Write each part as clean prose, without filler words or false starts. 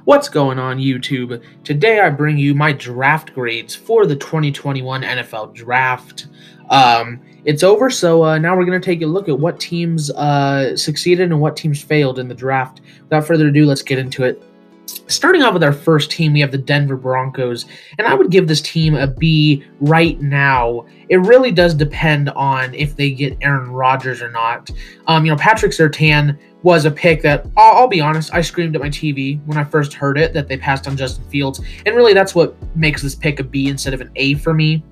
What's going on YouTube? Today I bring you my draft grades for the 2021 NFL Draft. It's over, so now we're going to take a look at what teams succeeded and what teams failed in the draft. Without further ado, let's get into it. Starting off with our first team, we have the Denver Broncos, and I would give this team a B right now. It really does depend on if they get Aaron Rodgers or not. Patrick Surtain was a pick that, I'll be honest, I screamed at my TV when I first heard it, that they passed on Justin Fields, and really that's what makes this pick a B instead of an A for me.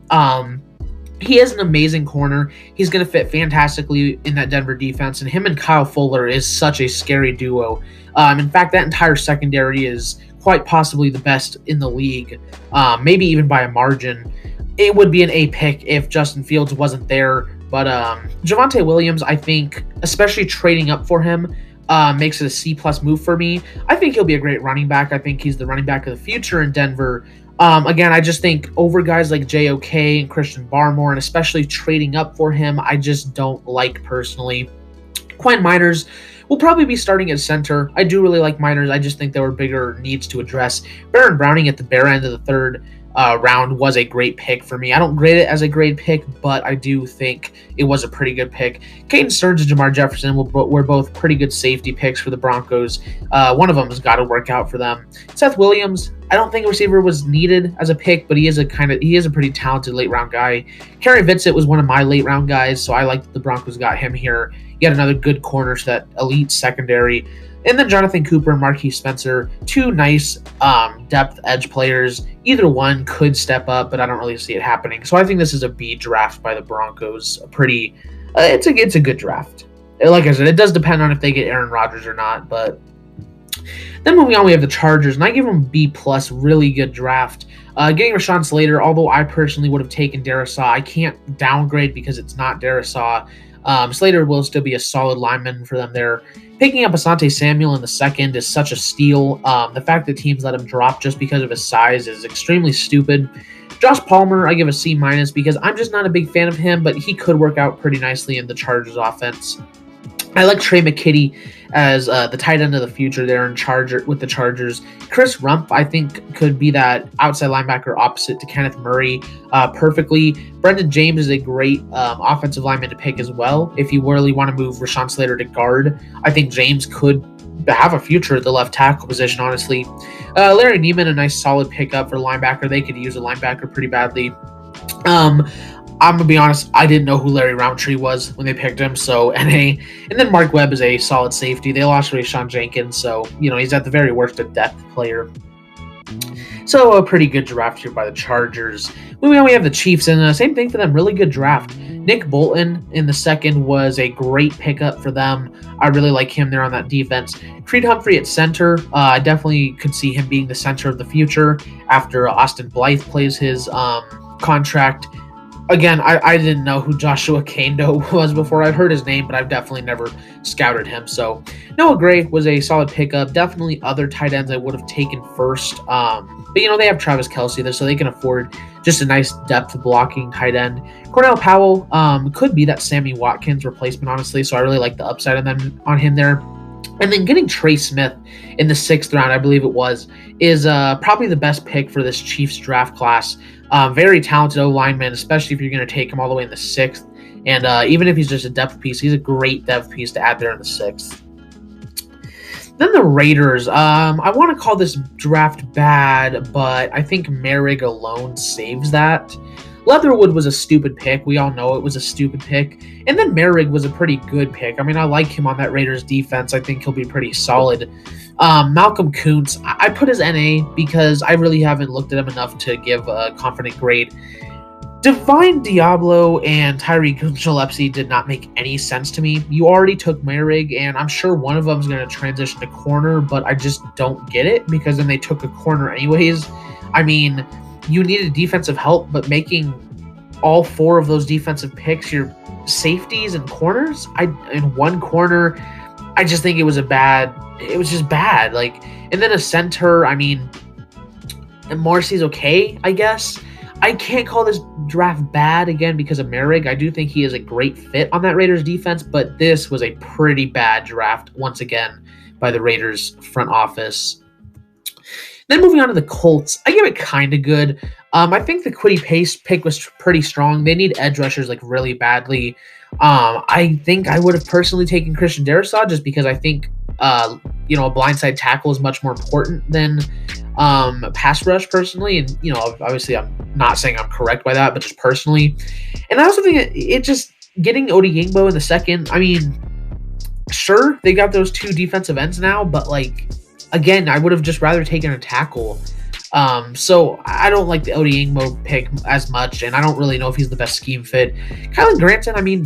He is an amazing corner. He's going to fit fantastically in that Denver defense, and him and Kyle Fuller is such a scary duo. In fact, that entire secondary is quite possibly the best in the league, maybe even by a margin. It would be an A pick if Justin Fields wasn't there, but Javonte Williams, I think, especially trading up for him, makes it a C-plus move for me. I think he'll be a great running back. I think he's the running back of the future in Denver. Again, I just think over guys like JOK and Christian Barmore, and especially trading up for him, I just don't like personally. Quinn Miners will probably be starting at center. I do really like Miners. I just think there were bigger needs to address. Baron Browning at the bare end of the third round was a great pick for me. I don't grade it as a great pick, but I do think it was a pretty good pick. Caden Stearns and Jamar Jefferson were both pretty good safety picks for the Broncos. One of them has got to work out for them. Seth Williams, I don't think a receiver was needed as a pick, but he is a pretty talented late round guy. Kerry Vincent was one of my late round guys, so I like that the Broncos got him here. Yet another good corner to that elite secondary. And then Jonathan Cooper and Marquise Spencer, two nice depth edge players. Either one could step up, but I don't really see it happening. So I think this is a B draft by the Broncos. It's a good draft. Like I said, it does depend on if they get Aaron Rodgers or not. But then moving on, we have the Chargers, and I give them B+, really good draft. Getting Rashawn Slater, although I personally would have taken Darisaw, I can't downgrade because it's not Darisaw. Slater will still be a solid lineman for them there. Picking up Asante Samuel in the second is such a steal. The fact that teams let him drop just because of his size is extremely stupid. Josh Palmer, I give a C- because I'm just not a big fan of him, but he could work out pretty nicely in the Chargers offense. I like Trey McKitty as the tight end of the future there with the Chargers. Chris Rump, I think, could be that outside linebacker opposite to Kenneth Murray perfectly. Brendan James is a great offensive lineman to pick as well. If you really want to move Rashawn Slater to guard, I think James could have a future at the left tackle position, honestly. Larry Neiman, a nice solid pickup for linebacker. They could use a linebacker pretty badly. I'm going to be honest, I didn't know who Larry Roundtree was when they picked him, so NA. And then Mark Webb is a solid safety. They lost Rashawn Jenkins, so, he's at the very worst a depth player. So a pretty good draft here by the Chargers. Moving on, we have the Chiefs, and same thing for them, really good draft. Nick Bolton in the second was a great pickup for them. I really like him there on that defense. Creed Humphrey at center, I definitely could see him being the center of the future after Austin Blythe plays his contract. Again, I didn't know who Joshua Kando was before. I've heard his name, but I've definitely never scouted him. So Noah Gray was a solid pickup. Definitely other tight ends I would have taken first. But, they have Travis Kelce there, so they can afford just a nice depth blocking tight end. Cornell Powell could be that Sammy Watkins replacement, honestly, so I really like the upside on him there. And then getting Trey Smith in the 6th round, I believe it was, is probably the best pick for this Chiefs draft class. Very talented O-lineman, especially if you're going to take him all the way in the 6th. And even if he's just a depth piece, he's a great depth piece to add there in the 6th. Then the Raiders. I want to call this draft bad, but I think Merrick alone saves that. Leatherwood was a stupid pick. We all know it was a stupid pick. And then Merrick was a pretty good pick. I mean, I like him on that Raiders defense. I think he'll be pretty solid. Malcolm Kuntz, I put his NA because I really haven't looked at him enough to give a confident grade. Divine Diablo and Tyreek Gillespie did not make any sense to me. You already took Merrick, and I'm sure one of them is going to transition to corner, but I just don't get it because then they took a corner anyways. I mean, you needed defensive help, but making all 4 of those defensive picks your safeties and corners, in one corner, I just think it was just bad. And then a center, I mean, Morrissey's okay, I guess. I can't call this draft bad again because of Merrick. I do think he is a great fit on that Raiders defense, but this was a pretty bad draft once again by the Raiders front office. Then moving on to the Colts, I give it kind of good. I think the Quiddy Pace pick was pretty strong. They need edge rushers like really badly. I think I would have personally taken Christian Darrisaw just because I think a blindside tackle is much more important than pass rush personally. And obviously I'm not saying I'm correct by that, but just personally. And I also think it just getting Odiengbo in the second. I mean, sure they got those two defensive ends now, but like again, I would have just rather taken a tackle. So I don't like the Odiengbo pick as much, and I don't really know if he's the best scheme fit. Kylan Granson, I mean,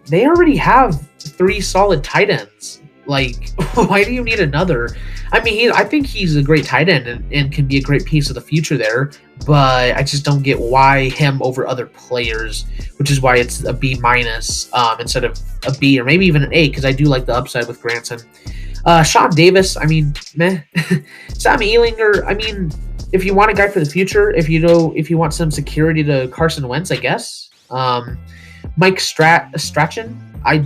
they already have 3 solid tight ends. Like, why do you need another? I mean, I think he's a great tight end and can be a great piece of the future there, but I just don't get why him over other players, which is why it's a B- instead of a B or maybe even an A, because I do like the upside with Granson. Sean Davis, I mean, meh. Sam Ehlinger, I mean, if you want a guy for the future, if you want some security to Carson Wentz, I guess. Mike Strachan, I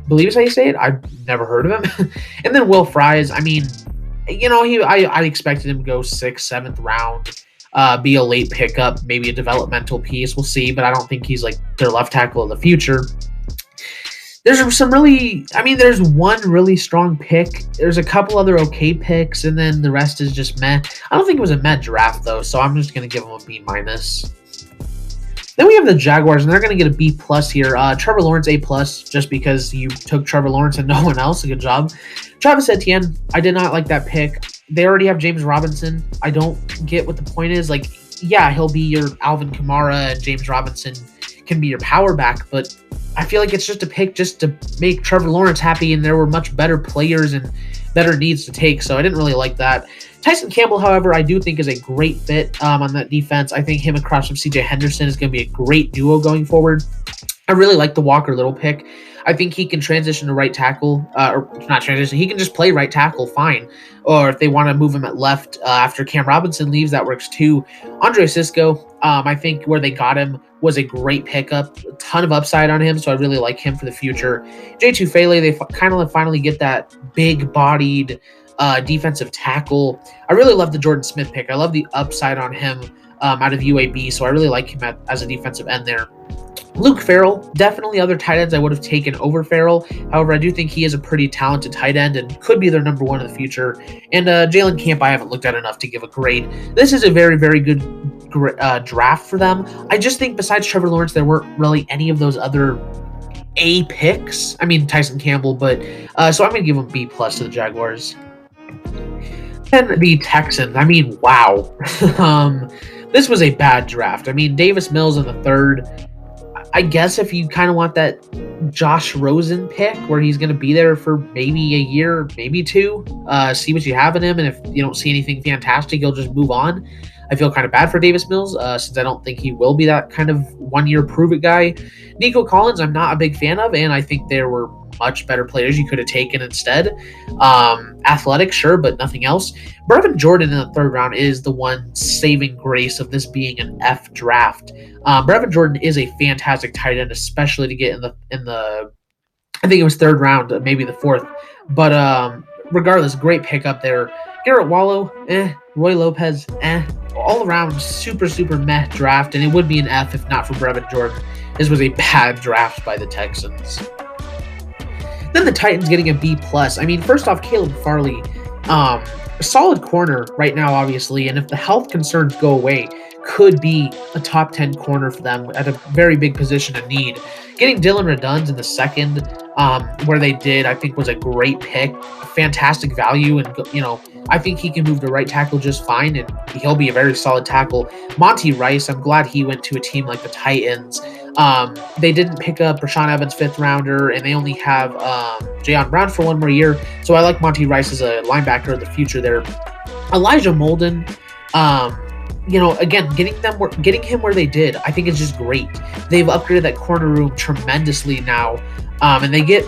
believe is how you say it. I've never heard of him. And then Will Fries, I mean, I expected him to go 6th, 7th round, be a late pickup, maybe a developmental piece. We'll see, but I don't think he's like their left tackle of the future. There's there's one really strong pick. There's a couple other okay picks, and then the rest is just meh. I don't think it was a meh draft, though, so I'm just going to give them a B-. Then we have the Jaguars, and they're going to get a B+ here. Trevor Lawrence, A+, just because you took Trevor Lawrence and no one else. A good job. Travis Etienne, I did not like that pick. They already have James Robinson. I don't get what the point is. Like, yeah, he'll be your Alvin Kamara, and James Robinson can be your power back, but I feel like it's just a pick just to make Trevor Lawrence happy, and there were much better players and better needs to take, so I didn't really like that. Tyson Campbell, however, I do think is a great fit on that defense. I think him across from CJ Henderson is going to be a great duo going forward. I really like the Walker Little pick. I think he can transition to right tackle, or not transition. He can just play right tackle fine. Or if they want to move him at left after Cam Robinson leaves, that works too. Andre Sisco, I think where they got him was a great pickup. A ton of upside on him, so I really like him for the future. J2 Fele, they kind of finally get that big-bodied defensive tackle. I really love the Jordan Smith pick. I love the upside on him out of UAB, so I really like him as a defensive end there. Luke Farrell, definitely other tight ends I would have taken over Farrell. However, I do think he is a pretty talented tight end and could be their number 1 in the future. And Jalen Camp, I haven't looked at enough to give a grade. This is a very, very good draft for them. I just think besides Trevor Lawrence, there weren't really any of those other A picks. I mean, Tyson Campbell, but so I'm going to give them B+ to the Jaguars. And the Texans, I mean, wow. This was a bad draft. I mean, Davis Mills in the 3rd. I guess if you kind of want that Josh Rosen pick where he's going to be there for maybe a year, maybe 2, see what you have in him, and if you don't see anything fantastic, you'll just move on. I feel kind of bad for Davis Mills since I don't think he will be that kind of 1-year prove-it guy. Nico Collins, I'm not a big fan of, and I think there were much better players you could have taken instead. Athletic, sure, but nothing else. Brevin Jordan in the 3rd round is the one saving grace of this being an F draft. Brevin Jordan is a fantastic tight end, especially to get in the I think it was 3rd round, maybe the 4th. But regardless, great pickup there. Garrett Wallow, Roy Lopez, all around super, super meh draft, and it would be an F if not for Brevin Jordan. This was a bad draft by the Texans. Then the Titans getting a B+. I mean, first off, Caleb Farley, a solid corner right now, obviously, and if the health concerns go away, could be a top 10 corner for them at a very big position of need. Getting Dylan Redunds in the 2nd, where they did, I think was a great pick, fantastic value, and I think he can move to right tackle just fine, and he'll be a very solid tackle. Monty Rice, I'm glad he went to a team like the Titans. They didn't pick up Rashaan Evans 5th rounder, and they only have Jayon Brown for 1 more year, so I like Monty Rice as a linebacker of the future there. Elijah Molden, again, getting him where they did, I think is just great. They've upgraded that corner room tremendously now, and they get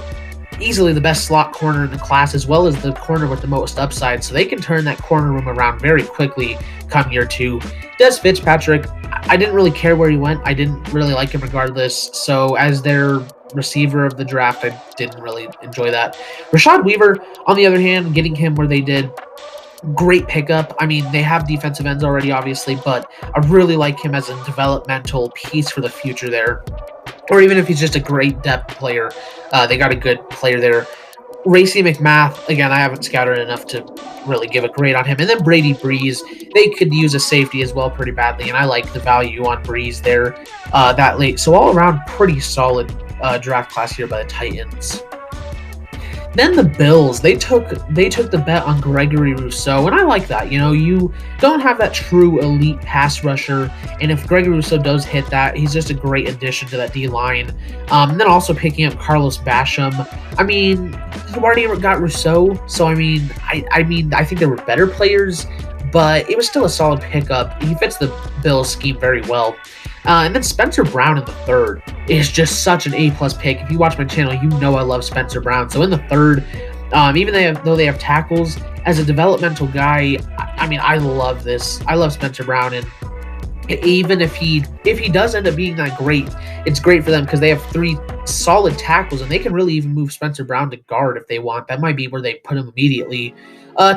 easily the best slot corner in the class, as well as the corner with the most upside, so they can turn that corner room around very quickly come year 2. Des Fitzpatrick, I didn't really care where he went. I didn't really like him regardless, so as their receiver of the draft, I didn't really enjoy that. Rashad Weaver, on the other hand, getting him where they did, great pickup. I mean, they have defensive ends already, obviously, but I really like him as a developmental piece for the future there. Or even if he's just a great depth player, they got a good player there. Racy McMath, again, I haven't scouted enough to really give a grade on him. And then Brady Breeze, they could use a safety as well pretty badly, and I like the value on Breeze there that late. So all around, pretty solid draft class here by the Titans. Then the Bills, they took the bet on Gregory Rousseau, and I like that. You know, you don't have that true elite pass rusher, and if Gregory Rousseau does hit that, he's just a great addition to that D-line. And then also picking up Carlos Basham. I mean, you already got Rousseau, so I mean, I think there were better players, but it was still a solid pickup. He fits the Bills scheme very well. And then Spencer Brown in the third is just such an A-plus pick. If you watch my channel, you know I love Spencer Brown. So in the third, even though they have tackles, as a developmental guy, I mean, I love this. I love Spencer Brown, and even if he does end up being that great, it's great for them because they have 3 solid tackles, and they can really even move Spencer Brown to guard if they want. That might be where they put him immediately.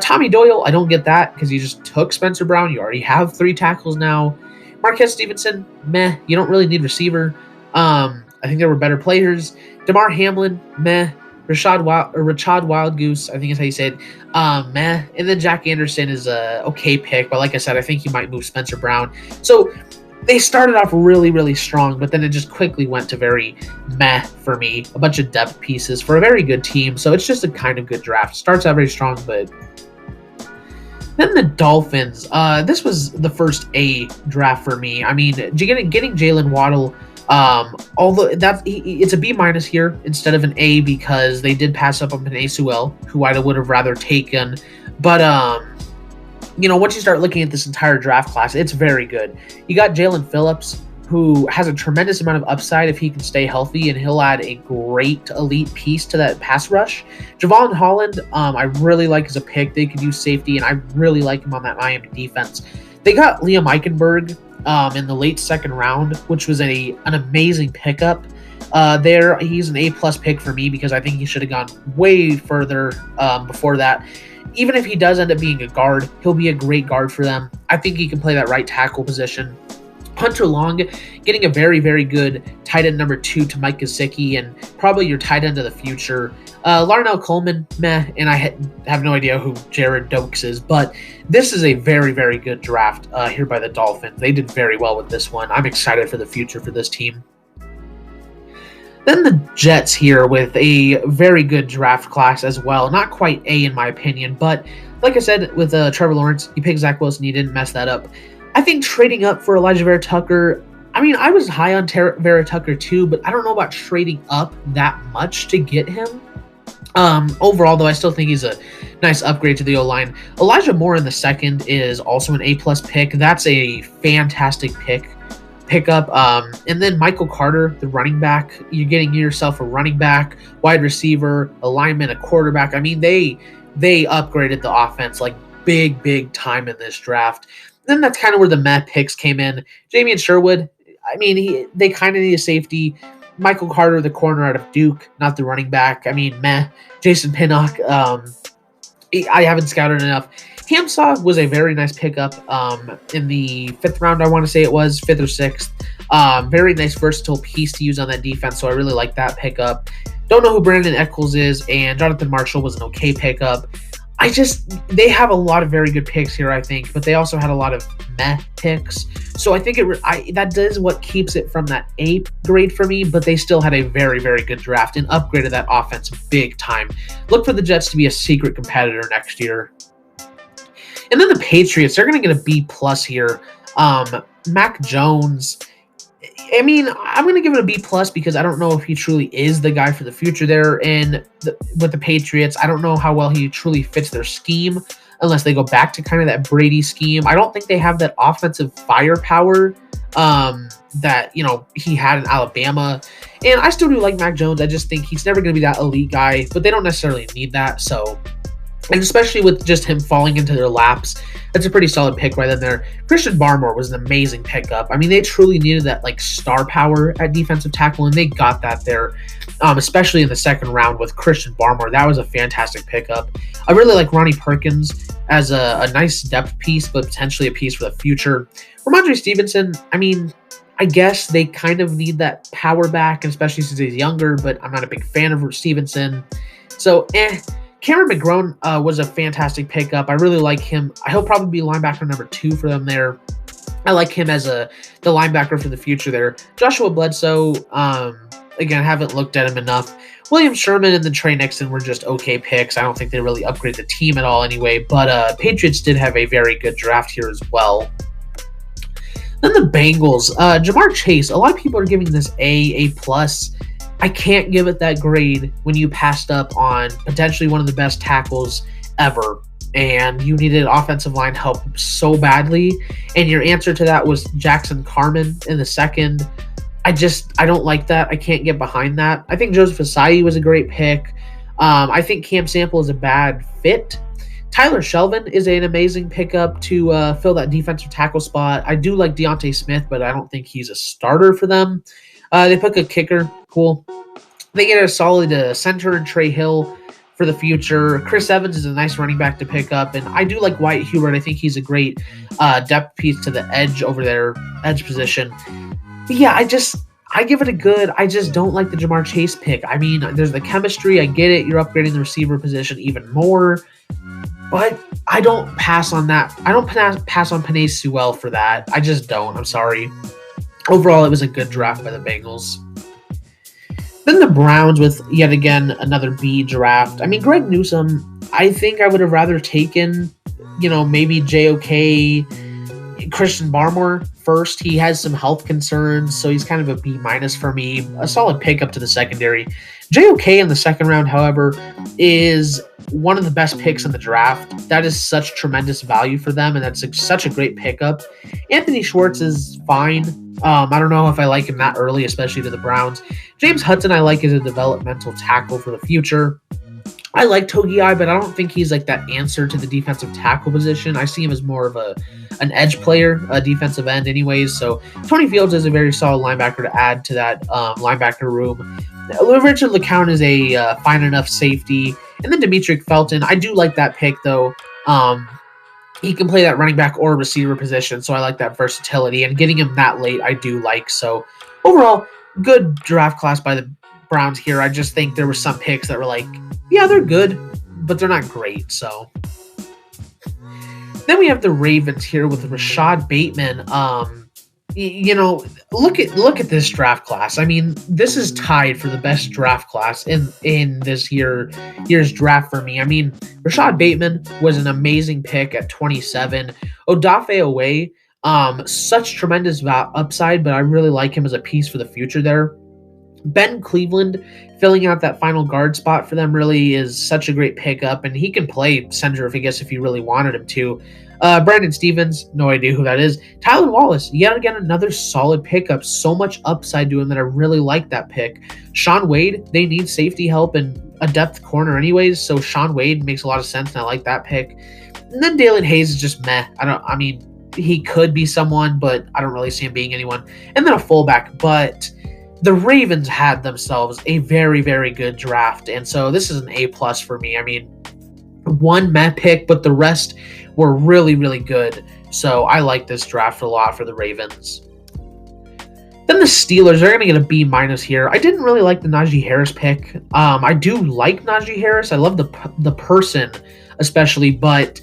Tommy Doyle, I don't get that because you just took Spencer Brown. You already have 3 tackles now. Marquez Stevenson, meh. You don't really need receiver. I think there were better players. DeMar Hamlin, meh. Rashad Wildgoose, I think is how you say it, meh. And then Jack Anderson is a okay pick, but like I said, I think he might move Spencer Brown. So they started off really, really strong, but then it just quickly went to very meh for me. A bunch of depth pieces for a very good team. So it's just a kind of good draft. Starts out very strong, but... Then the Dolphins. This was the first A draft for me. I mean, getting Jalen Waddle, although it's a B- here instead of an A because they did pass up on Penei Sewell, who I would have rather taken. But you know, once you start looking at this entire draft class, it's very good. You got Jalen Phillips, who has a tremendous amount of upside if he can stay healthy, and he'll add a great elite piece to that pass rush. Javon Holland, I really like as a pick. They could use safety, and I really like him on that Miami defense. They got Liam Eichenberg in the late second round, which was an amazing pickup. There, he's an A-plus pick for me because I think he should have gone way further before that. Even if he does end up being a guard, he'll be a great guard for them. I think he can play that right tackle position. Hunter Long, getting a very, very good tight end number 2 to Mike Gesicki, and probably your tight end of the future. Larnell Coleman, meh, and I have no idea who Jared Dokes is, but this is a very, very good draft here by the Dolphins. They did very well with this one. I'm excited for the future for this team. Then the Jets here with a very good draft class as well. Not quite A in my opinion, but like I said, with Trevor Lawrence, you picked Zach Wilson, you didn't mess that up. I think trading up for Elijah Vera Tucker, I mean, I was high on Vera Tucker too, but I don't know about trading up that much to get him. Overall, though, I still think he's a nice upgrade to the O-line. Elijah Moore in the second is also an A-plus pick. That's a fantastic pickup. And then Michael Carter, the running back. You're getting yourself a running back, wide receiver, a lineman, a quarterback. I mean, they upgraded the offense like big time in this draft. Then that's kind of where the meh picks came in. Jamian Sherwood, I mean, they kind of need a safety. Michael Carter, the corner out of Duke, not the running back. I mean, meh. Jason Pinnock, I haven't scouted enough. Hamsaw was a very nice pickup in the 5th round, I want to say it was, 5th or 6th. Very nice versatile piece to use on that defense, so I really like that pickup. Don't know who Brandon Eccles is, and Jonathan Marshall was an okay pickup. They have a lot of very good picks here, I think, but they also had a lot of meh picks. So I think that does what keeps it from that A grade for me, but they still had a very, very good draft and upgraded that offense big time. Look for the Jets to be a secret competitor next year. And then the Patriots, they're going to get a B+ here. Mac Jones, I mean, I'm going to give it a B+ because I don't know if he truly is the guy for the future there with the Patriots. I don't know how well he truly fits their scheme unless they go back to kind of that Brady scheme. I don't think they have that offensive firepower that, you know, he had in Alabama. And I still do like Mac Jones. I just think he's never going to be that elite guy, but they don't necessarily need that. So And especially with just him falling into their laps, that's a pretty solid pick right in there. Christian Barmore was an amazing pickup. I mean, they truly needed that like star power at defensive tackle, and they got that there, especially in the second round with Christian Barmore. That was a fantastic pickup. I really like Ronnie Perkins as a nice depth piece, but potentially a piece for the future. Ramondre Stevenson, I mean, I guess they kind of need that power back, especially since he's younger, but I'm not a big fan of Stevenson. So, Cameron McGrone was a fantastic pickup. I really like him. He'll probably be linebacker number 2 for them there. I like him as the linebacker for the future there. Joshua Bledsoe, again, haven't looked at him enough. William Sherman and the Trey Nixon were just okay picks. I don't think they really upgraded the team at all anyway, but Patriots did have a very good draft here as well. Then the Bengals, Jamar Chase. A lot of people are giving this A+. I can't give it that grade when you passed up on potentially one of the best tackles ever, and you needed offensive line help so badly, and your answer to that was Jackson Carman in the second. I don't like that. I can't get behind that. I think Joseph Asai was a great pick. I think Cam Sample is a bad fit. Tyler Shelvin is an amazing pickup to fill that defensive tackle spot. I do like Deontay Smith, but I don't think he's a starter for them. They pick a kicker. Cool. They get a solid center in Trey Hill for the future. Chris Evans is a nice running back to pick up, and I do like Wyatt Hubert. I think he's a great depth piece to the edge over their edge position. But yeah, I give it a good. I just don't like the Jamar Chase pick. I mean, there's the chemistry. I get it. You're upgrading the receiver position even more, but I don't pass on that. I don't pass on Penei Sewell for that. I just don't. I'm sorry. Overall, it was a good draft by the Bengals. Then the Browns with, yet again, another B draft. I mean, Greg Newsome, I think I would have rather taken, maybe JOK, Christian Barmore first. He has some health concerns, so he's kind of a B- for me. A solid pickup to the secondary. JOK in the second round, however, is one of the best picks in the draft. That is such tremendous value for them, and that's such a great pickup. Anthony Schwartz is fine. I don't know if I like him that early, especially to the Browns. James Hudson I like as a developmental tackle for the future. I like Togiai, but I don't think he's like that answer to the defensive tackle position. I see him as more of an edge player, a defensive end anyways. So Tony Fields is a very solid linebacker to add to that linebacker room. Richard LeCounte is a fine enough safety. And then Demetric Felton, I do like that pick though. He can play that running back or receiver position, so I like that versatility. And getting him that late, I do like. So overall, good draft class by the Browns here. I just think there were some picks that were like, yeah, they're good, but they're not great. So then we have the Ravens here with Rashad Bateman. Look at this draft class. I mean, this is tied for the best draft class in this year's draft for me. I mean, Rashad Bateman was an amazing pick at 27. Odafe Owe, such tremendous upside, but I really like him as a piece for the future there. Ben Cleveland filling out that final guard spot for them really is such a great pickup, and he can play center if you really wanted him to. Brandon Stevens, no idea who that is. Tylan Wallace, yet again, another solid pickup. So much upside to him that I really like that pick. Shaun Wade, they need safety help and a depth corner anyways, so Shaun Wade makes a lot of sense, and I like that pick. And then Dalen Hayes is just meh. He could be someone, but I don't really see him being anyone. And then a fullback, but the Ravens had themselves a very, very good draft, and so this is an A+ for me. I mean, one meh pick, but the rest were really, really good. So I like this draft a lot for the Ravens. Then the Steelers are going to get a B- here. I didn't really like the Najee Harris pick. I do like Najee Harris. I love the person especially, but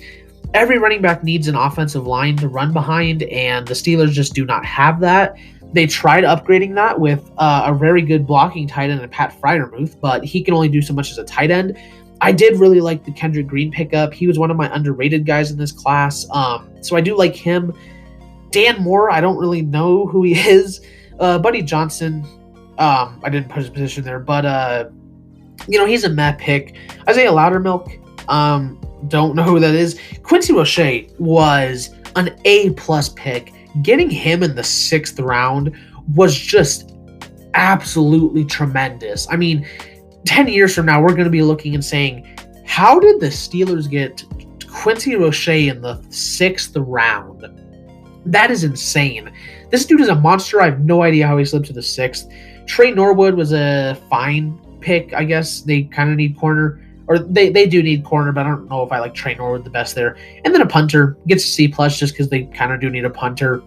every running back needs an offensive line to run behind, and the Steelers just do not have that. They tried upgrading that with a very good blocking tight end, Pat Freiermuth, but he can only do so much as a tight end. I did really like the Kendrick Green pickup. He was one of my underrated guys in this class. So I do like him. Dan Moore, I don't really know who he is. Buddy Johnson, I didn't put his position there, but he's a meh pick. Isaiah Loudermilk, don't know who that is. Quincy Roche was an A+ pick. Getting him in the 6th round was just absolutely tremendous. I mean, 10 years from now, we're going to be looking and saying, How did the Steelers get Quincy Roche in the 6th round? That is insane. This dude is a monster. I have no idea how he slipped to the 6th. Trey Norwood was a fine pick, I guess. They kind of need corner. Or they do need corner, but I don't know if I like Trey Norwood the best there. And then a punter. Gets a C+ just because they kind of do need a punter.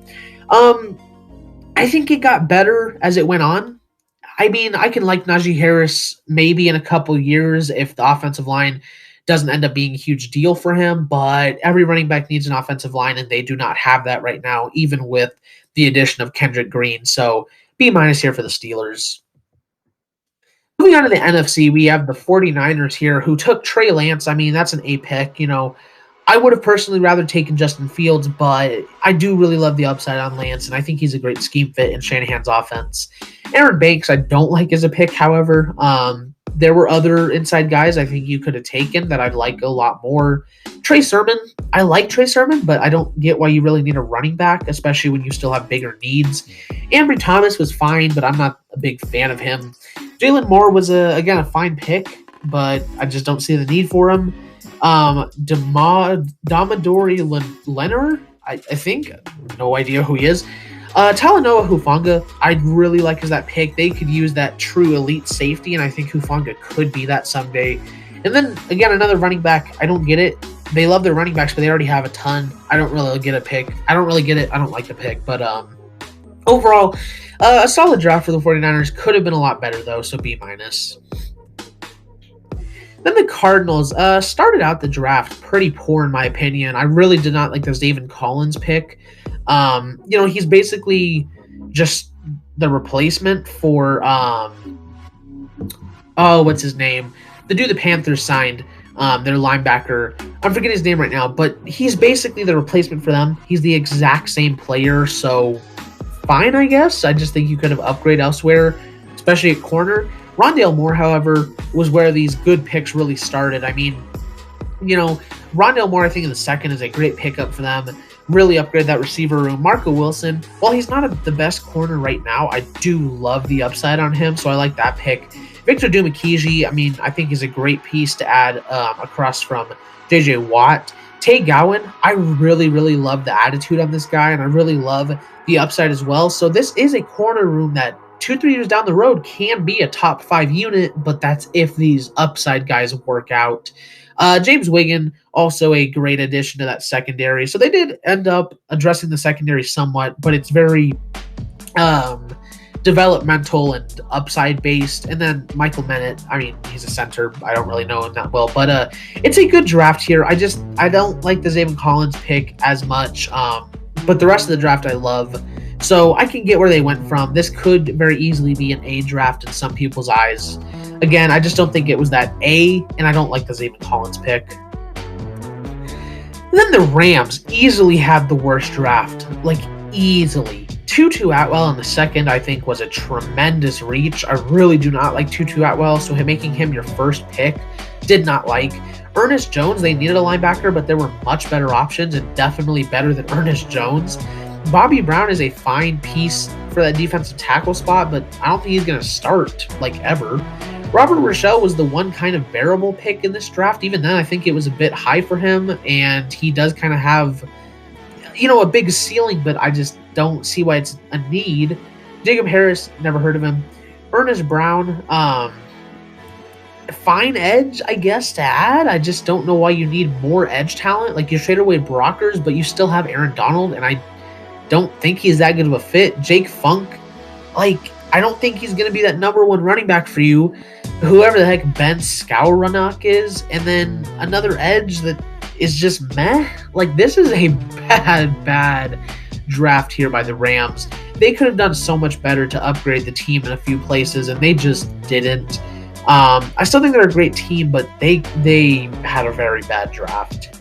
I think it got better as it went on. I mean, I can like Najee Harris maybe in a couple years if the offensive line doesn't end up being a huge deal for him, but every running back needs an offensive line, and they do not have that right now, even with the addition of Kendrick Green. So B- here for the Steelers. Moving on to the NFC, we have the 49ers here who took Trey Lance. I mean, that's an A pick. I would have personally rather taken Justin Fields, but I do really love the upside on Lance, and I think he's a great scheme fit in Shanahan's offense. Aaron Banks, I don't like as a pick, however. There were other inside guys I think you could have taken that I'd like a lot more. Trey Sermon, I like Trey Sermon, but I don't get why you really need a running back, especially when you still have bigger needs. Ambry Thomas was fine, but I'm not a big fan of him. Jalen Moore was, again, a fine pick, but I just don't see the need for him. Damadori Leonard, I think. No idea who he is. Talanoa Hufanga, I'd really like as that pick. They could use that true elite safety, and I think Hufanga could be that someday. And then, again, another running back. I don't get it. They love their running backs, but they already have a ton. I don't really get a pick. I don't really get it. I don't like the pick. But overall, a solid draft for the 49ers. Could have been a lot better, though, so B-. Then the Cardinals started out the draft pretty poor, in my opinion. I really did not like the Zaven Collins pick. He's basically just the replacement for what's his name? The dude the Panthers signed, their linebacker. I'm forgetting his name right now, but he's basically the replacement for them. He's the exact same player, so fine, I guess. I just think you could have upgraded elsewhere, especially at corner. Rondale Moore, however, was where these good picks really started. I mean, Rondale Moore, I think in the second is a great pickup for them. Really upgrade that receiver room. Marco Wilson, while he's not the best corner right now, I do love the upside on him, so I like that pick. Victor Dumakiji, I mean, I think is a great piece to add across from J.J. Watt. Tay Gowan, I really, really love the attitude on this guy, and I really love the upside as well. So this is a corner room that 2-3 years down the road can be a top 5 unit, but that's if these upside guys work out. James Wiggin, also a great addition to that secondary. So they did end up addressing the secondary somewhat, but it's very developmental and upside based. And then Michael Bennett, I mean, he's a center. I don't really know him that well, but it's a good draft here. I don't like the Zaven Collins pick as much, but the rest of the draft I love. So I can get where they went from. This could very easily be an A draft in some people's eyes. Again, I just don't think it was that A, and I don't like the Zaven Collins pick. And then the Rams easily had the worst draft. Like, easily. Tutu Atwell in the second, I think, was a tremendous reach. I really do not like Tutu Atwell, so making him your first pick, did not like. Ernest Jones, they needed a linebacker, but there were much better options, and definitely better than Ernest Jones. Bobby Brown is a fine piece for that defensive tackle spot, but I don't think he's going to start, like, ever. Robert Rochelle was the one kind of bearable pick in this draft. Even then, I think it was a bit high for him, and he does kind of have, a big ceiling, but I just don't see why it's a need. Jacob Harris, never heard of him. Ernest Brown, fine edge, I guess, to add. I just don't know why you need more edge talent. Like, you traded away Brockers, but you still have Aaron Donald, and I don't think he's that good of a fit. Jake Funk, I don't think he's going to be that number one running back for you. Whoever the heck Ben Skowronek is, and then another edge that is just meh. This is a bad draft here by the Rams. They could have done so much better to upgrade the team in a few places, and they just didn't. I still think they're a great team, but they had a very bad draft.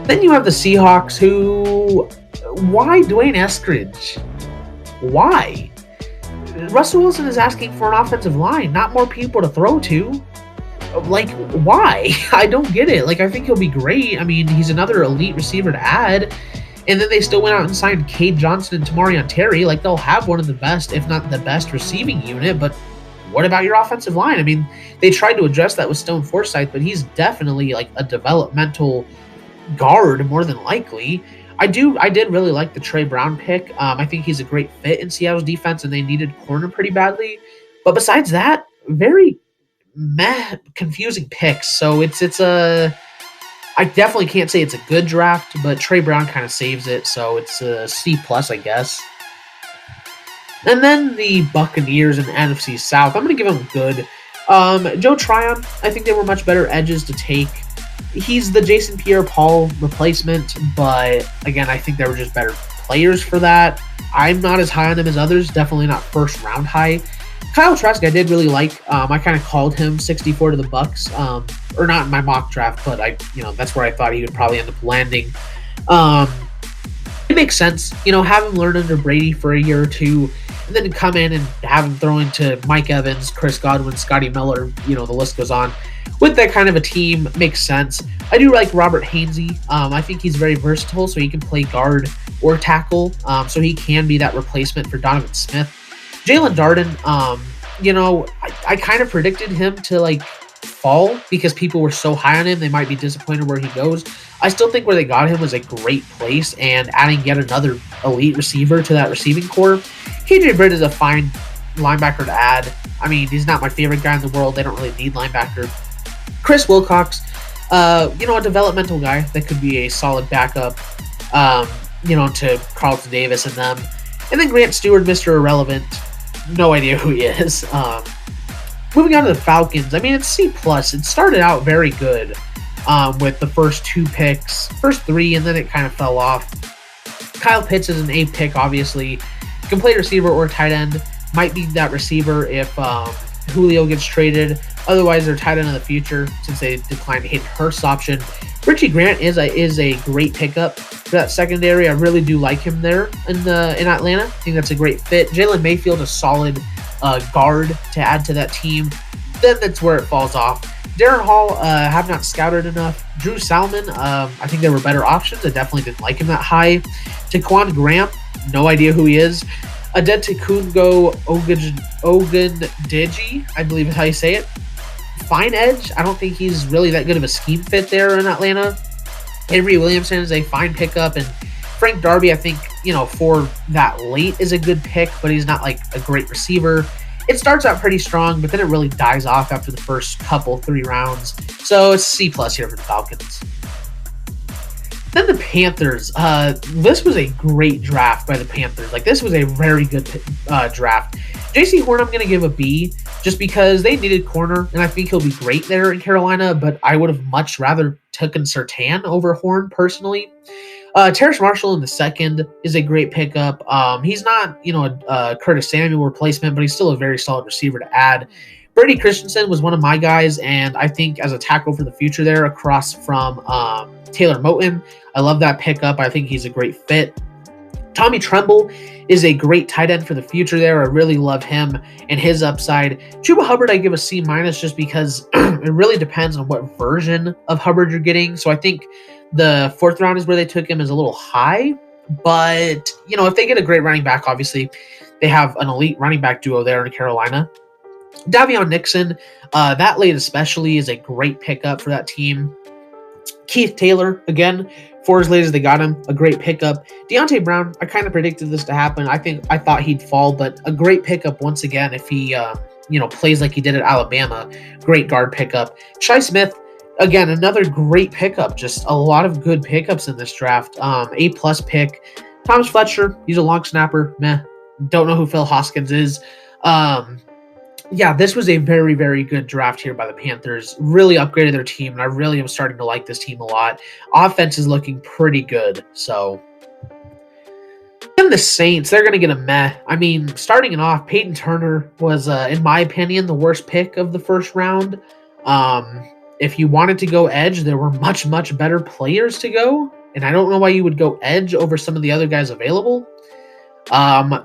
Then you have the Seahawks, who... Why Dwayne Eskridge? Why? Russell Wilson is asking for an offensive line, not more people to throw to. Why? I don't get it. I think he'll be great. I mean, he's another elite receiver to add. And then they still went out and signed Cade Johnson and Tamarion Terry. They'll have one of the best, if not the best, receiving unit, but what about your offensive line? I mean, they tried to address that with Stone Forsythe, but he's definitely like a developmental guard more than likely. I did really like the Trey Brown pick. I think he's a great fit in Seattle's defense, and they needed corner pretty badly. But besides that, very confusing picks. So it's a I definitely can't say it's a good draft, but Trey Brown kind of saves it, so it's a C plus, I guess. And then the Buccaneers and NFC South, I'm going to give them good. Joe Tryon, I think they were much better edges to take. He's the Jason Pierre-Paul replacement, but again, I think they were just better players for that. I'm not as high on them as others, definitely not first round high. Kyle Trask, I did really like. I kind of called him 64 to the Bucks, or not in my mock draft, but that's where I thought he would probably end up landing. It makes sense, have him learn under Brady for a year or two, and then come in and have him throwing to Mike Evans, Chris Godwin, Scotty Miller. The list goes on. With that kind of a team, makes sense. I do like Robert Hainsey. I think he's very versatile, so he can play guard or tackle. So he can be that replacement for Donovan Smith. Jalen Darden, I kind of predicted him to fall because people were so high on him. They might be disappointed where he goes. I still think where they got him was a great place, and adding yet another elite receiver to that receiving core. KJ Britt is a fine linebacker to add. I mean, he's not my favorite guy in the world. They don't really need linebacker. Chris Wilcox, a developmental guy that could be a solid backup, to Carlton Davis and them. And then Grant Stewart, Mr. Irrelevant. No idea who he is. Moving on to the Falcons, I mean, it's C+. It started out very good with the first first three, and then it kind of fell off. Kyle Pitts is an A pick, obviously. Can play receiver or tight end. Might be that receiver if Julio gets traded. Otherwise, they're tight end in the future since they declined Hayden Hurst's option. Richie Grant is a great pickup for that secondary. I really do like him there in Atlanta. I think that's a great fit. Jalen Mayfield, a solid guard to add to that team. Then that's where it falls off. Darren Hall, have not scouted enough. Drew Salmon, I think there were better options. I definitely didn't like him that high. Taquan Graham, no idea who he is. Adetokunbo Ogundeji, I believe is how you say it. Fine edge. I don't think he's really that good of a scheme fit there in Atlanta. Avery Williamson is a fine pickup, and Frank Darby, I think, for that late is a good pick, but he's not like a great receiver. It starts out pretty strong, but then it really dies off after the first 3 rounds. So it's C+ here for the Falcons. Then the Panthers. This was a great draft by the Panthers. This was a very good draft. JC Horn, I'm going to give a B just because they needed corner, and I think he'll be great there in Carolina, but I would have much rather taken Surtain over Horn personally. Terrace Marshall in the second is a great pickup. He's not, a Curtis Samuel replacement, but he's still a very solid receiver to add. Brady Christensen was one of my guys, and I think as a tackle for the future there across from Taylor Moton, I love that pickup. I think he's a great fit. Tommy Tremble is a great tight end for the future there. I really love him and his upside. Chuba Hubbard, I give a C- just because it really depends on what version of Hubbard you're getting. So I think the 4th round is where they took him is a little high. But, if they get a great running back, obviously they have an elite running back duo there in Carolina. Davion Nixon, that late especially, is a great pickup for that team. Keith Taylor, again, for as late as they got him, a great pickup. Deontay Brown, I kind of predicted this to happen. I thought he'd fall, but a great pickup once again if he, plays like he did at Alabama. Great guard pickup. Shi Smith, again, another great pickup. Just a lot of good pickups in this draft. A+ pick. Thomas Fletcher, he's a long snapper. Meh. Don't know who Phil Hoskins is. This was a very, very good draft here by the Panthers. Really upgraded their team, and I really am starting to like this team a lot. Offense is looking pretty good, so. Then the Saints, they're going to get a meh. I mean, starting it off, Peyton Turner was, in my opinion, the worst pick of the first round. If you wanted to go edge, there were much, much better players to go, and I don't know why you would go edge over some of the other guys available.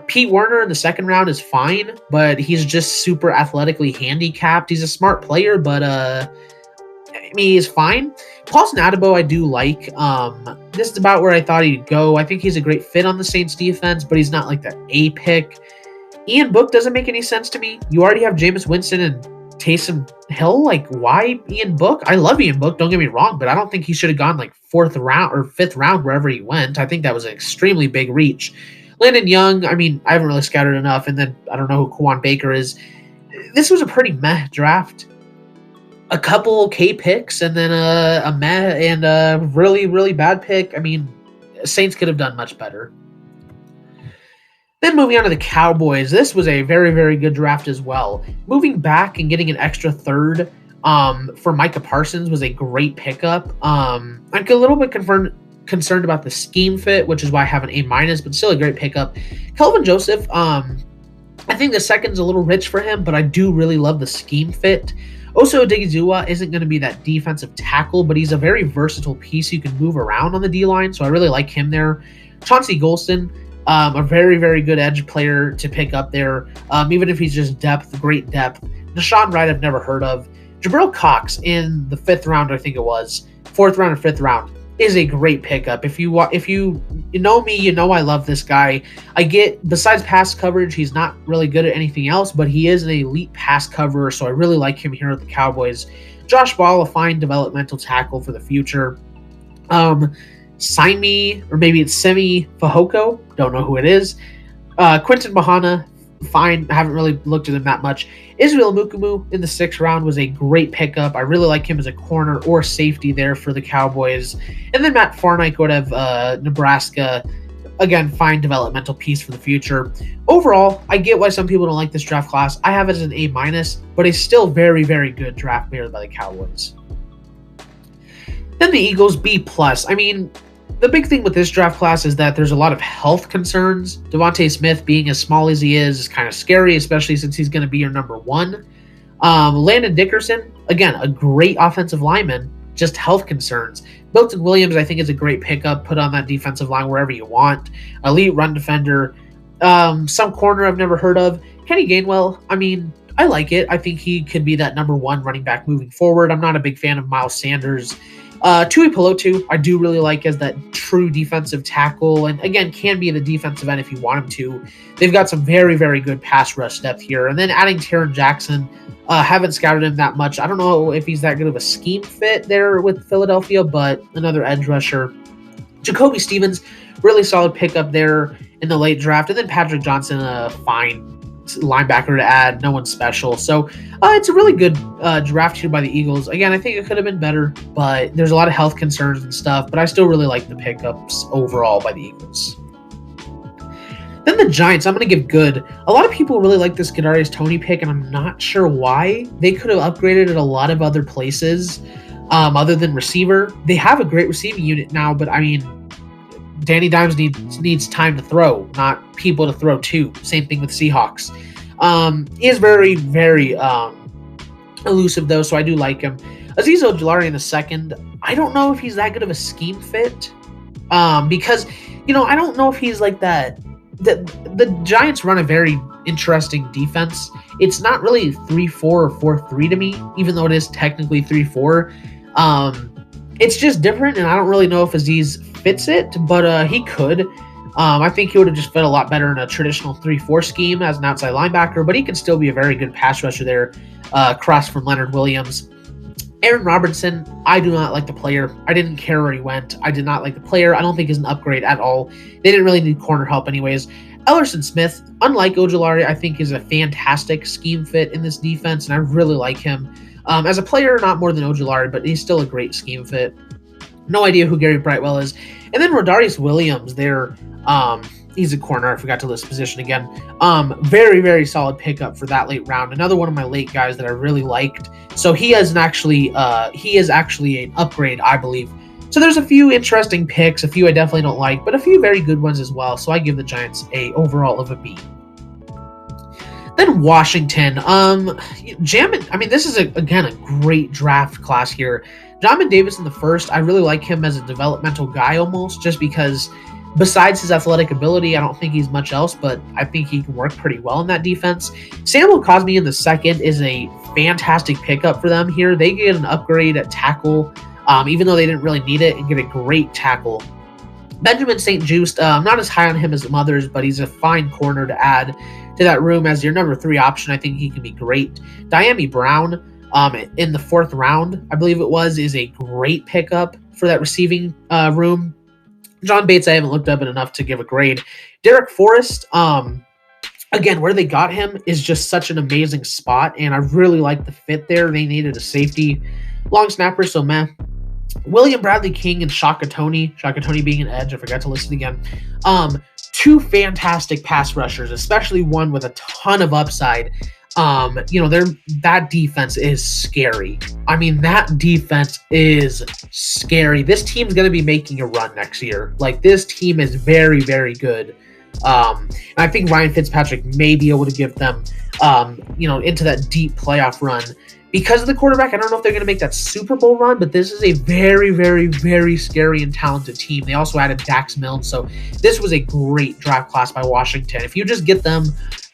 Pete Werner in the 2nd round is fine, but he's just super athletically handicapped. He's a smart player, but he's fine. Paulson Adebo, I do like. This is about where I thought he'd go. I think he's a great fit on the Saints defense, but he's not like the A pick. Ian Book doesn't make any sense to me. You already have Jameis Winston and Taysom Hill. Like, why Ian Book? I love Ian Book, don't get me wrong, but I don't think he should have gone like 4th round or 5th round wherever he went. I think that was an extremely big reach. Landon Young, I mean, I haven't really scouted enough, and then I don't know who Kwan Baker is. This was a pretty meh draft. A couple K picks, and then a meh and a really, really bad pick. I mean, Saints could have done much better. Then moving on to the Cowboys, this was a very, very good draft as well. Moving back and getting an extra 3rd for Micah Parsons was a great pickup. I'm a little bit concerned about the scheme fit, which is why I have an A-, but still a great pickup. Kelvin Joseph, I think the second's a little rich for him, but I do really love the scheme fit. Oso Odigizua isn't going to be that defensive tackle, but he's a very versatile piece you can move around on the D-line, so I really like him there. Chauncey Golston, a very, very good edge player to pick up there, even if he's just depth, great depth. Deshaun Wright, I've never heard of. Jabril Cox in the 5th round, I think it was, 4th round or 5th round, is a great pickup. If you know me, you know I love this guy. Besides pass coverage, he's not really good at anything else, but he is an elite pass coverer, so I really like him here at the Cowboys. Josh Ball, a fine developmental tackle for the future. Simi, or maybe it's Semi Fahoko, don't know who it is. Quinton Mahana, fine, I haven't really looked at him that much. Israel Mukumu in the 6th round was a great pickup. I really like him as a corner or safety there for the Cowboys. And then Matt Farnick out of Nebraska, again, fine developmental piece for the future. Overall, I get why some people don't like this draft class. I have it as an A-, but it's still very, very good draft made by the Cowboys. Then the Eagles, B+. I mean, the big thing with this draft class is that there's a lot of health concerns. Devontae Smith, being as small as he is kind of scary, especially since he's going to be your number 1. Landon Dickerson, again, a great offensive lineman, just health concerns. Milton Williams, I think, is a great pickup. Put on that defensive line wherever you want. Elite run defender. Some corner I've never heard of. Kenny Gainwell, I mean, I like it. I think he could be that number 1 running back moving forward. I'm not a big fan of Miles Sanders. Tui Pelotu, I do really like as that true defensive tackle, and again, can be the defensive end if you want him to. They've got some very, very good pass rush depth here. And then adding Taron Jackson, haven't scouted him that much. I don't know if he's that good of a scheme fit there with Philadelphia, but another edge rusher. Jacoby Stevens, really solid pickup there in the late draft. And then Patrick Johnson, a fine linebacker to add, no one special. So it's a really good draft here by the Eagles. Again, I think it could have been better, but there's a lot of health concerns and stuff, but I still really like the pickups overall by the Eagles. Then the Giants, I'm going to give good. A lot of people really like this Kadarius Toney pick, and I'm not sure why. They could have upgraded at a lot of other places other than receiver. They have a great receiving unit now, but I mean, Danny Dimes needs time to throw, not people to throw to. Same thing with Seahawks. He is very, very elusive, though, so I do like him. Azeez Ojulari in the 2nd. I don't know if he's that good of a scheme fit because, I don't know if he's like that. The Giants run a very interesting defense. It's not really 3-4 or 4-3 to me, even though it is technically 3-4. It's just different, and I don't really know if Azeez fits it, but he could. I think he would have just fit a lot better in a traditional 3-4 scheme as an outside linebacker, but he can still be a very good pass rusher there, across from Leonard Williams. Aaron Robertson, I do not like the player. I didn't care where he went. I did not like the player. I don't think he's an upgrade at all. They didn't really need corner help anyways. Ellerson Smith, unlike Ojulari, I think is a fantastic scheme fit in this defense, and I really like him. As a player, not more than Ojulari, but he's still a great scheme fit. No idea who Gary Brightwell is. And then Rodarius Williams there. He's a corner. I forgot to list position again. Very, very solid pickup for that late round. Another one of my late guys that I really liked. So he is actually an upgrade, I believe. So there's a few interesting picks, a few I definitely don't like, but a few very good ones as well. So I give the Giants a overall of a B. Then Washington. Jamin, I mean, this is, again, a great draft class here. Jamin Davis in the 1st, I really like him as a developmental guy almost, just because besides his athletic ability, I don't think he's much else, but I think he can work pretty well in that defense. Samuel Cosmi in the 2nd is a fantastic pickup for them here. They get an upgrade at tackle, even though they didn't really need it, and get a great tackle. Benjamin St. Juste, I'm not as high on him as some others, but he's a fine corner to add. to that room as your number 3 option. I think he can be great. Diami Brown in the 4th round, I believe it was, is a great pickup for that receiving room. John Bates, I haven't looked up enough to give a grade. Derek Forrest, again, where they got him is just such an amazing spot, and I really like the fit there. They needed a safety, long snapper, so meh. William Bradley King and Shaka Toney being an edge, I forgot to list it again. 2 fantastic pass rushers, especially one with a ton of upside. That defense is scary. I mean, that defense is scary. This team's going to be making a run next year. Like, this team is very, very good. And I think Ryan Fitzpatrick may be able to give them, into that deep playoff run. Because of the quarterback, I don't know if they're going to make that Super Bowl run, but this is a very, very, very scary and talented team. They also added Dax Milne, so this was a great draft class by Washington. If you just get them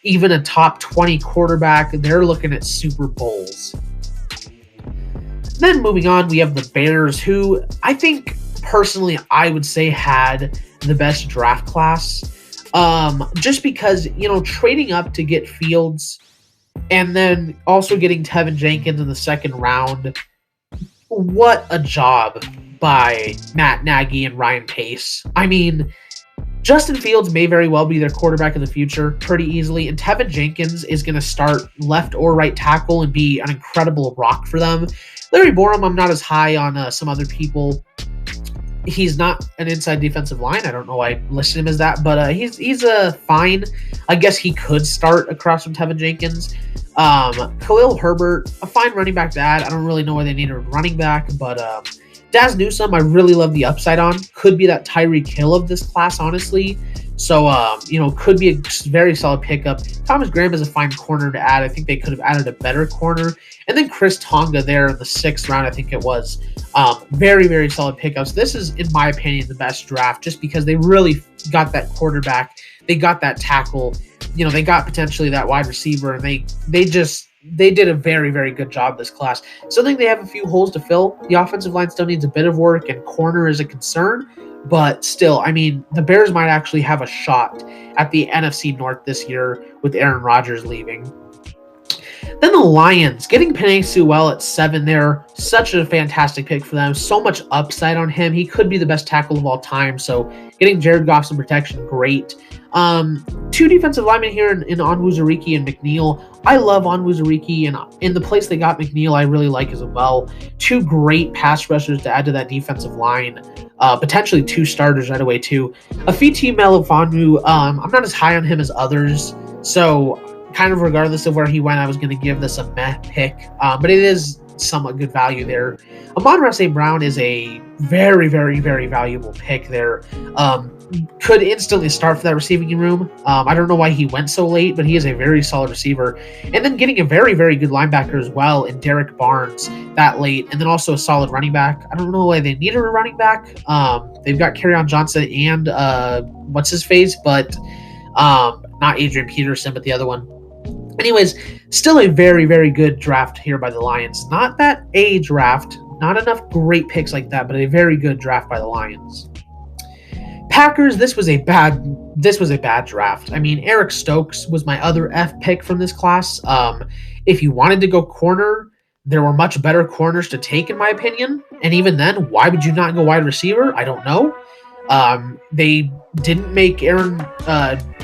even a top 20 quarterback, they're looking at Super Bowls. Then moving on, we have the Bears, who I think, personally, I would say had the best draft class. Just because, trading up to get Fields and then also getting Tevin Jenkins in the 2nd round, what a job by Matt Nagy and Ryan Pace. I mean, Justin Fields may very well be their quarterback in the future pretty easily, and Tevin Jenkins is going to start left or right tackle and be an incredible rock for them. Larry Borum, I'm not as high on some other people. He's not an inside defensive line. I don't know why I listed him as that, but he's a fine. I guess he could start across from Tevin Jenkins. Khalil Herbert, a fine running back to add. I don't really know why they need a running back, but Daz Newsome, I really love the upside on. Could be that Tyreek Hill of this class, honestly. So, could be a very solid pickup. Thomas Graham is a fine corner to add. I think they could have added a better corner. And then Chris Tonga there in the 6th round, I think it was. Very, very solid pickups. This is, in my opinion, the best draft just because they really got that quarterback. They got that tackle. They got potentially that wide receiver, and they did a very, very good job this class. Still think they have a few holes to fill. The offensive line still needs a bit of work, and corner is a concern. But still, I mean, the Bears might actually have a shot at the NFC North this year with Aaron Rodgers leaving. Then the Lions, getting Penei Sewell at 7 there, such a fantastic pick for them. So much upside on him. He could be the best tackle of all time. So getting Jared Goff some protection, great. 2 defensive linemen here in Onwuzurike and McNeil. I love Onwuzurike, and in the place they got McNeil, I really like as well. 2 great pass rushers to add to that defensive line. Potentially 2 starters right away too. Afiti Melifonwu, I'm not as high on him as others, so kind of regardless of where he went, I was going to give this a meh pick, but it is somewhat good value there. Amon-Ra St. Brown is a very, very, very valuable pick there. Could instantly start for that receiving room. I don't know why he went so late, but he is a very solid receiver. And then getting a very, very good linebacker as well in Derek Barnes that late, and then also a solid running back. I don't know why they needed a running back. They've got Kerryon Johnson and what's-his-face, but not Adrian Peterson, but the other one. Anyways, still a very, very good draft here by the Lions. Not that A draft, not enough great picks like that, but a very good draft by the Lions. Packers, this was a bad draft. I mean, Eric Stokes was my other F pick from this class. If you wanted to go corner, there were much better corners to take, in my opinion. And even then, why would you not go wide receiver? I don't know. They didn't make Aaron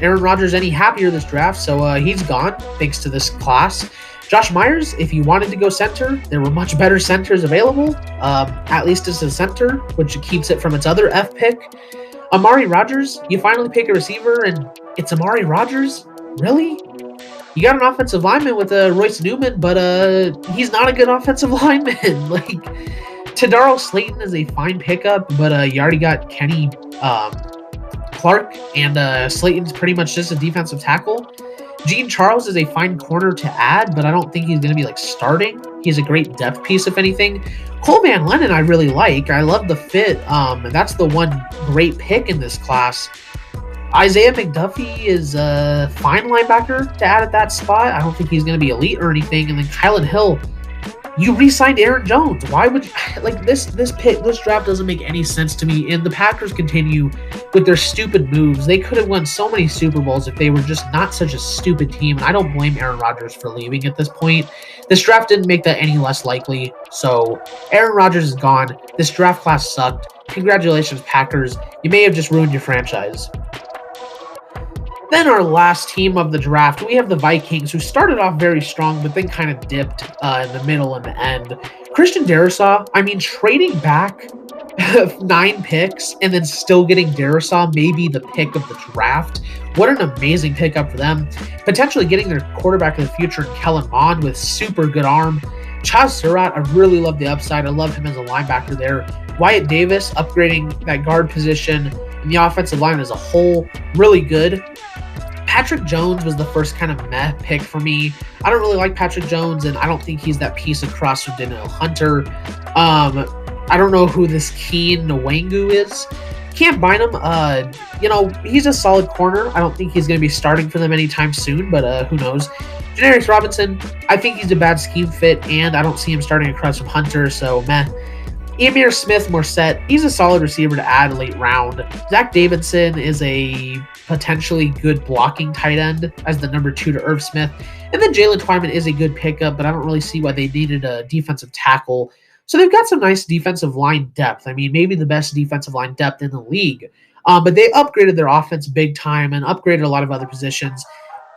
Rodgers any happier this draft, so he's gone thanks to this class. Josh Myers, if you wanted to go center, there were much better centers available, at least as a center, which keeps it from its other F pick. Amari Rodgers, you finally pick a receiver, and it's Amari Rodgers? Really? You got an offensive lineman with Royce Newman, but he's not a good offensive lineman. Tadaro Slayton is a fine pickup, but you already got Kenny Clark, and Slayton's pretty much just a defensive tackle. Gene Charles is a fine corner to add, but I don't think he's going to be starting. He's a great depth piece, if anything. Cole Van Lennon I really like. I love the fit. That's the one great pick in this class. Isaiah McDuffie is a fine linebacker to add at that spot. I don't think he's going to be elite or anything. And then Kylan Hill, You re-signed Aaron Jones. Why would you, like this draft doesn't make any sense to me. And the Packers continue with their stupid moves. They could have won so many Super Bowls if they were just not such a stupid team. And I don't blame Aaron Rodgers for leaving at this point. This draft didn't make that any less likely. So Aaron Rodgers is gone. This draft class sucked. Congratulations, Packers. You may have just ruined your franchise. Then our last team of the draft, we have the Vikings, who started off very strong, but then kind of dipped in the middle and the end. Christian Darrisaw, I mean, trading back 9 picks and then still getting Darrisaw, maybe the pick of the draft. What an amazing pickup for them. Potentially getting their quarterback of the future, Kellen Mond, with super good arm. Chaz Surratt, I really love the upside. I love him as a linebacker there. Wyatt Davis, upgrading that guard position and the offensive line as a whole, really good. Patrick Jones was the first kind of meh pick for me. I don't really like Patrick Jones, and I don't think he's that piece across from Daniel Hunter. I don't know who this Keen Nwangu is. Can't bind him. He's a solid corner. I don't think he's going to be starting for them anytime soon, but who knows. Janarius Robinson, I think he's a bad scheme fit, and I don't see him starting across from Hunter, so meh. Emir Smith-Morset, he's a solid receiver to add late round. Zach Davidson is a potentially good blocking tight end as the number 2 to Irv Smith. And then Jalen Twyman is a good pickup, but I don't really see why they needed a defensive tackle. So they've got some nice defensive line depth. I mean, maybe the best defensive line depth in the league. But they upgraded their offense big time and upgraded a lot of other positions.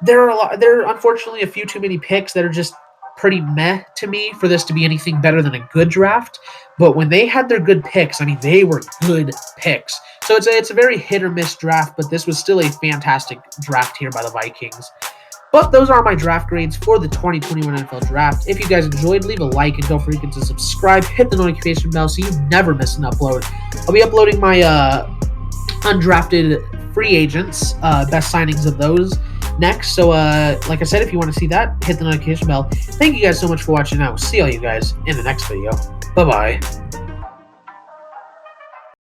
There are unfortunately a few too many picks that are just pretty meh to me for this to be anything better than a good draft. But when they had their good picks, I mean, they were good picks. So it's a very hit or miss draft, but this was still a fantastic draft here by the Vikings. But those are my draft grades for the 2021 NFL Draft. If you guys enjoyed, leave a like and don't forget to subscribe. Hit the notification bell so you never miss an upload. I'll be uploading my undrafted free agents, best signings of those next. So like I said, if you want to see that, hit the notification bell. Thank you guys so much for watching. I will see all you guys in the next video. Bye-bye.